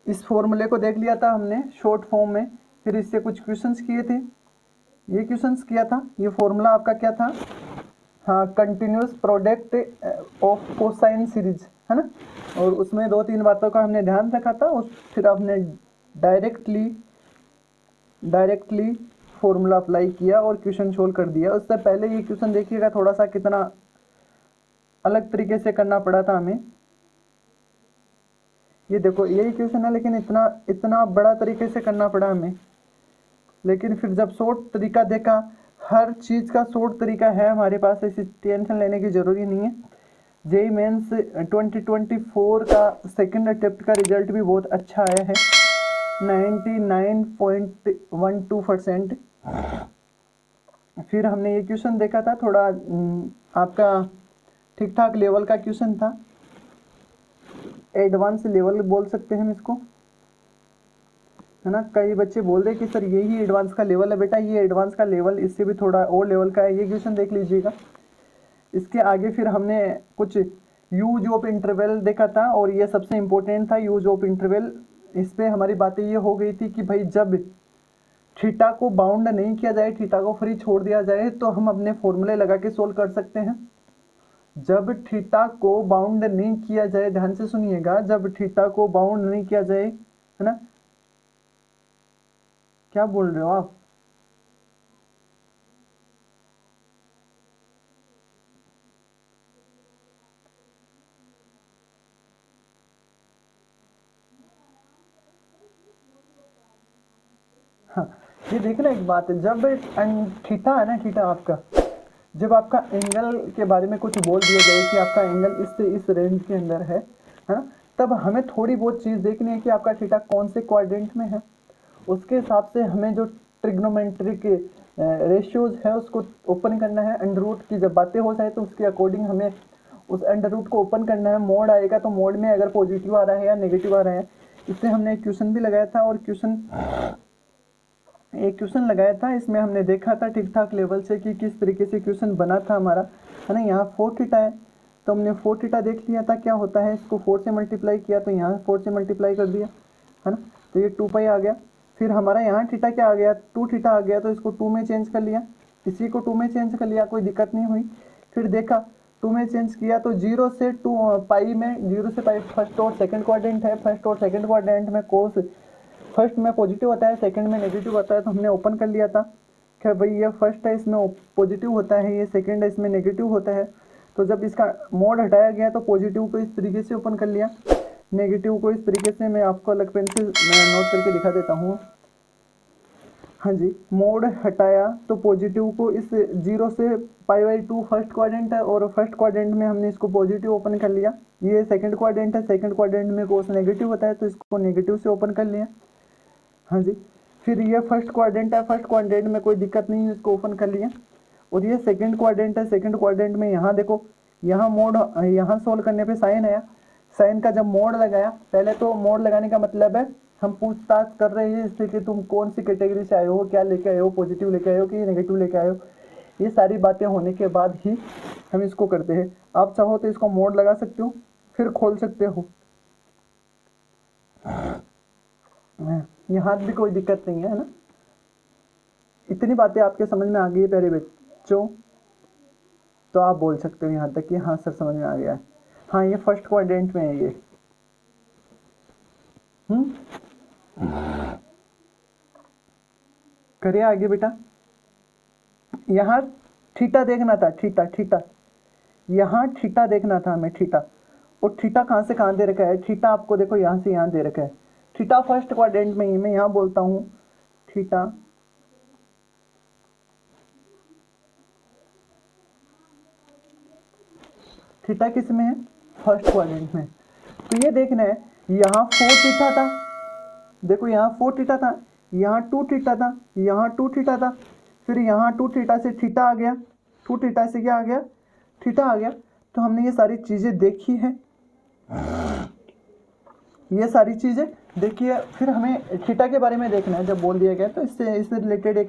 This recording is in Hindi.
इस फॉर्मूले को देख लिया था हमने शॉर्ट फॉर्म में, फिर इससे कुछ क्वेश्चंस किए थे, ये क्वेश्चंस किया था। ये फॉर्मूला आपका क्या था, हाँ, continuous product of cosine series, है ना। और उसमें 2-3 बातों का हमने ध्यान रखा था। उस फिर आपने डायरेक्टली फॉर्मूला अप्लाई किया और क्वेश्चन सोल्व कर दिया। उससे पहले ये क्वेश्चन देखिएगा थोड़ा सा कितना अलग तरीके से करना पड़ा था हमें। ये देखो यही क्वेश्चन है, लेकिन इतना बड़ा तरीके से करना पड़ा हमें। लेकिन फिर जब शॉर्ट तरीका देखा, हर चीज़ का शॉर्ट तरीका है हमारे पास, ऐसी टेंशन लेने की ज़रूरी नहीं है। जेई मेंस 2024 का सेकंड अटेम्प्ट का रिजल्ट भी बहुत अच्छा आया है, 99.12%। फिर हमने ये क्वेश्चन देखा था, थोड़ा आपका ठीक ठाक लेवल का क्वेश्चन था, एडवांस लेवल बोल सकते हैं हम इसको, है ना। कई बच्चे बोल रहे कि सर यही एडवांस का लेवल है। बेटा ये एडवांस का लेवल इससे भी थोड़ा और लेवल का है, ये क्वेश्चन देख लीजिएगा। इसके आगे फिर हमने कुछ यूज ऑफ इंटरवल देखा था, और ये सबसे इम्पोर्टेंट था यूज ऑफ इंटरवल। इस पर हमारी बातें ये हो गई थी कि भाई जब थीटा को बाउंड नहीं किया जाए, थीटा को फ्री छोड़ दिया जाए, तो हम अपने फॉर्मूले लगा के सोल्व कर सकते हैं। जब थीटा को बाउंड नहीं किया जाए, ध्यान से सुनिएगा, जब थीटा को बाउंड नहीं किया जाए, है ना। क्या बोल रहे हो आप? हाँ, ये देखना एक बात है, जब थीटा है ना, थीटा आपका, जब आपका एंगल के बारे में कुछ बोल दिया जाए कि आपका एंगल इससे इस रेंज के अंदर है ना, तब हमें थोड़ी बहुत चीज़ देखनी है कि आपका थीटा कौन से क्वाड्रेंट में है। उसके हिसाब से हमें जो ट्रिग्नोमेट्रिक रेशियोज है उसको ओपन करना है। अंडर रूट की जब बातें हो जाए तो उसके अकॉर्डिंग हमें उस अंडर रूट को ओपन करना है। मोड आएगा तो मोड में अगर पॉजिटिव आ रहा है या नेगेटिव आ रहा है, इससे हमने एक क्वेश्चन भी लगाया था, और एक क्वेश्चन लगाया था, इसमें हमने देखा था ठीक ठाक लेवल से कि किस तरीके से क्वेश्चन बना था हमारा, है ना। यहाँ 4 थीटा है, तो हमने 4 थीटा देख लिया था क्या होता है, इसको 4 से मल्टीप्लाई किया, तो यहाँ 4 से मल्टीप्लाई कर दिया, है ना, तो ये 2 पाई आ गया। फिर हमारा यहाँ थीटा क्या आ गया, 2 थीटा आ गया, तो इसको 2 में चेंज कर लिया, इसी को 2 में चेंज कर लिया, कोई दिक्कत नहीं हुई। फिर देखा 2 में चेंज किया तो 0 से 2 पाई में, 0 से पाई फर्स्ट और सेकंड क्वाड्रेंट है। फर्स्ट और सेकंड क्वाड्रेंट में कोस फर्स्ट में पॉजिटिव होता है, सेकंड में नेगेटिव होता है, तो हमने ओपन कर लिया था कि भाई ये फर्स्ट है इसमें पॉजिटिव होता है, ये सेकंड है इसमें नेगेटिव होता है। तो जब इसका मोड हटाया गया तो पॉजिटिव को इस तरीके से ओपन कर लिया, नेगेटिव को इस तरीके से। मैं आपको अलग पेन से नोट करके दिखा देता हूँ। हाँ जी, मोड हटाया तो पॉजिटिव को इस 0 से π/2 फर्स्ट क्वाड्रेंट है, और फर्स्ट क्वाड्रेंट में हमने इसको पॉजिटिव ओपन कर लिया। ये सेकंड क्वाड्रेंट है, सेकंड क्वाड्रेंट में कोस नेगेटिव होता है, तो इसको नेगेटिव से ओपन कर लिया। हाँ जी, फिर ये फर्स्ट क्वाड्रेंट है, फर्स्ट क्वाड्रेंट में कोई दिक्कत नहीं है, इसको ओपन कर लिया। और ये सेकंड क्वाड्रेंट है, सेकंड क्वाड्रेंट में यहाँ देखो, यहाँ मोड, यहाँ सोल्व करने पे साइन आया। साइन का जब मोड लगाया, पहले तो मोड लगाने का मतलब है हम पूछताछ कर रहे हैं इससे कि तुम कौन सी कैटेगरी से आए हो, क्या लेके आए हो, पॉजिटिव लेके आए हो कि नेगेटिव लेके आए हो। ये सारी बातें होने के बाद ही हम इसको करते हैं। आप चाहो तो इसको मोड लगा सकते हो, फिर खोल सकते हो, यहाँ भी कोई दिक्कत नहीं है ना। इतनी बातें आपके समझ में आ गई है प्यारे बच्चों, तो आप बोल सकते हो यहाँ तक कि हाँ सर समझ में आ गया है। हाँ, ये फर्स्ट क्वाड्रेंट में है ये। करिए आगे बेटा। यहाँ थीटा देखना था, थीटा थीटा, यहाँ थीटा देखना था हमें, थीटा। और थीटा कहाँ से कहाँ दे रखा है, थीटा आपको देखो यहाँ से यहाँ दे रखा है। थीटा फर्स्ट क्वाड्रेंट में ही, मैं यहाँ बोलता हूँ थीटा, थीटा किस में है, फर्स्ट क्वाड्रेंट में। तो ये देखना है, यहाँ 4 थीटा था, देखो यहाँ 4 थीटा था, यहाँ 2 थीटा था, यहाँ 2 थीटा था, फिर यहाँ 2 थीटा से थीटा आ गया, 2 थीटा से क्या आ गया, थीटा आ गया। तो हमने ये सारी चीज़ें देखी है, ये सारी चीज़ें देखी है। फिर हमें थीटा के बारे में देखना है, जब बोल दिया गया तो इससे रिलेटेड एक